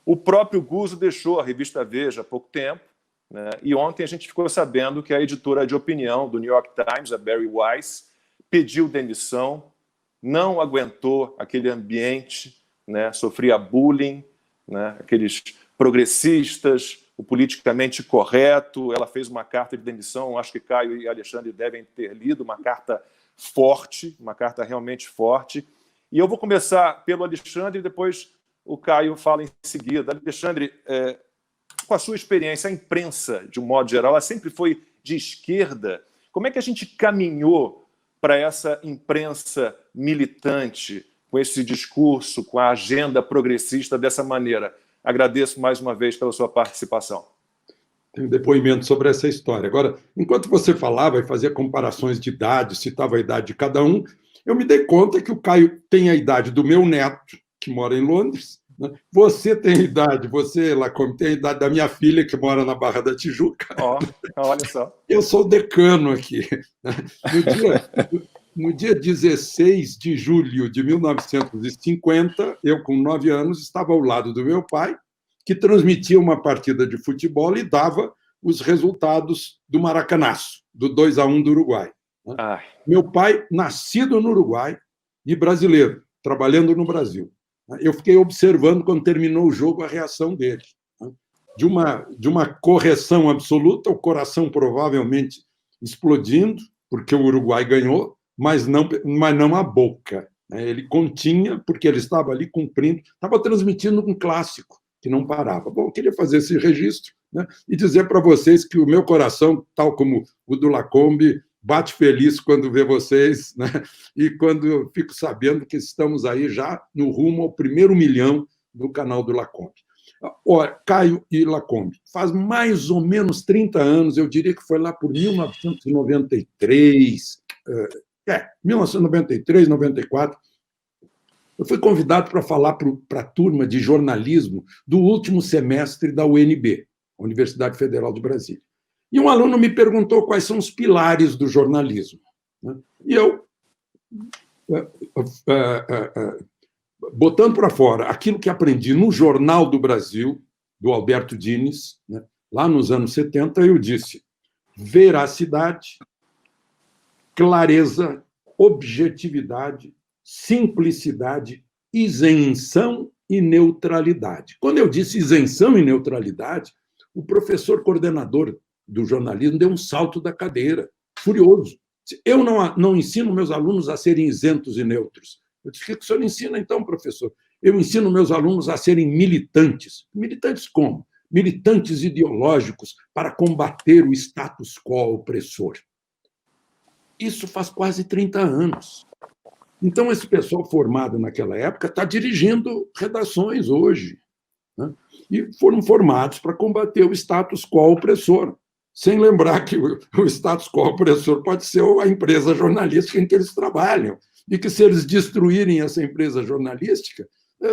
O próprio Guzzo deixou a revista Veja há pouco tempo, né? E ontem a gente ficou sabendo que a editora de opinião do New York Times, a Bari Weiss, pediu demissão, não aguentou aquele ambiente, né? Sofria bullying, né? Aqueles progressistas, o politicamente correto. Ela fez uma carta de demissão, acho que Caio e Alexandre devem ter lido, uma carta forte, uma carta realmente forte. E eu vou começar pelo Alexandre e depois o Caio fala em seguida. Alexandre, com a sua experiência, a imprensa, de um modo geral, ela sempre foi de esquerda. Como é que a gente caminhou para essa imprensa militante, com esse discurso, com a agenda progressista dessa maneira? Agradeço mais uma vez pela sua participação. Tenho depoimento sobre essa história. Agora, enquanto você falava e fazia comparações de idade, citava a idade de cada um, eu me dei conta que o Caio tem a idade do meu neto, que mora em Londres, né? Você tem a idade, você, Lacombe, tem a idade da minha filha, que mora na Barra da Tijuca. Olha só. Eu sou decano aqui. No dia 16 de julho de 1950, eu, com 9 anos, estava ao lado do meu pai, que transmitia uma partida de futebol e dava os resultados do Maracanaço, do 2-1 do Uruguai. Meu pai, nascido no Uruguai e brasileiro, trabalhando no Brasil. Eu fiquei observando, quando terminou o jogo, a reação dele. De uma correção absoluta, o coração provavelmente explodindo, porque o Uruguai ganhou, mas não a boca. Ele continha, porque ele estava ali cumprindo, estava transmitindo um clássico que não parava. Bom, eu queria fazer esse registro, né, e dizer para vocês que o meu coração, tal como o do Lacombe, bate feliz quando vê vocês, né, e quando eu fico sabendo que estamos aí já no rumo ao 1º milhão do canal do Lacombe. Olha, Caio e Lacombe, faz mais ou menos 30 anos, eu diria que foi lá por 1993, 1993, 94, eu fui convidado para falar para a turma de jornalismo do último semestre da UNB, Universidade Federal de Brasília. E um aluno me perguntou quais são os pilares do jornalismo. E eu, botando para fora aquilo que aprendi no Jornal do Brasil, do Alberto Dines, né, lá nos anos 70, eu disse: veracidade, clareza, objetividade, simplicidade, isenção e neutralidade. Quando eu disse isenção e neutralidade, o professor coordenador do jornalismo deu um salto da cadeira, furioso. Eu não ensino meus alunos a serem isentos e neutros. Eu disse: o que o senhor ensina, então, professor? Eu ensino meus alunos a serem militantes. Militantes como? Militantes ideológicos para combater o status quo opressor. Isso faz quase 30 anos. Então, esse pessoal formado naquela época está dirigindo redações hoje, né? E foram formados para combater o status quo opressor, sem lembrar que o status quo opressor pode ser a empresa jornalística em que eles trabalham, e que, se eles destruírem essa empresa jornalística,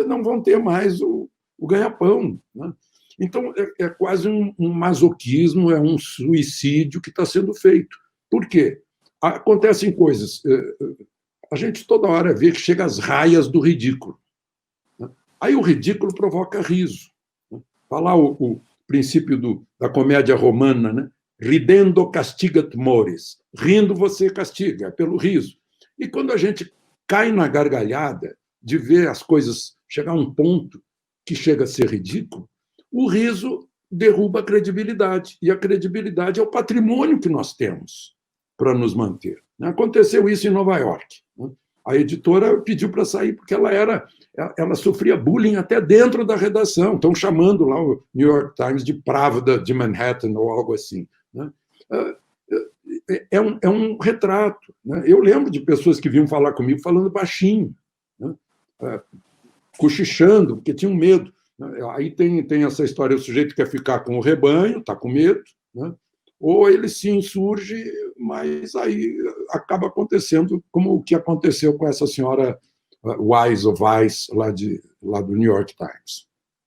não vão ter mais o ganha-pão, né? Então, é quase um masoquismo, é um suicídio que está sendo feito. Por quê? Acontecem coisas. A gente toda hora vê que chega às raias do ridículo. Aí o ridículo provoca riso. Está lá o princípio da comédia romana, né? Ridendo castigat mores. Rindo você castiga, é pelo riso. E quando a gente cai na gargalhada de ver as coisas chegar a um ponto que chega a ser ridículo, o riso derruba a credibilidade. E a credibilidade é o patrimônio que nós temos para nos manter. Aconteceu isso em Nova York. A editora pediu para sair porque ela sofria bullying até dentro da redação. Estão chamando lá o New York Times de Pravda de Manhattan ou algo assim. É um retrato. Eu lembro de pessoas que vinham falar comigo falando baixinho, cochichando, porque tinham medo. Aí tem essa história: o sujeito quer ficar com o rebanho, está com medo, né? Ou ele se insurge, mas aí acaba acontecendo como o que aconteceu com essa senhora Wise, lá do New York Times.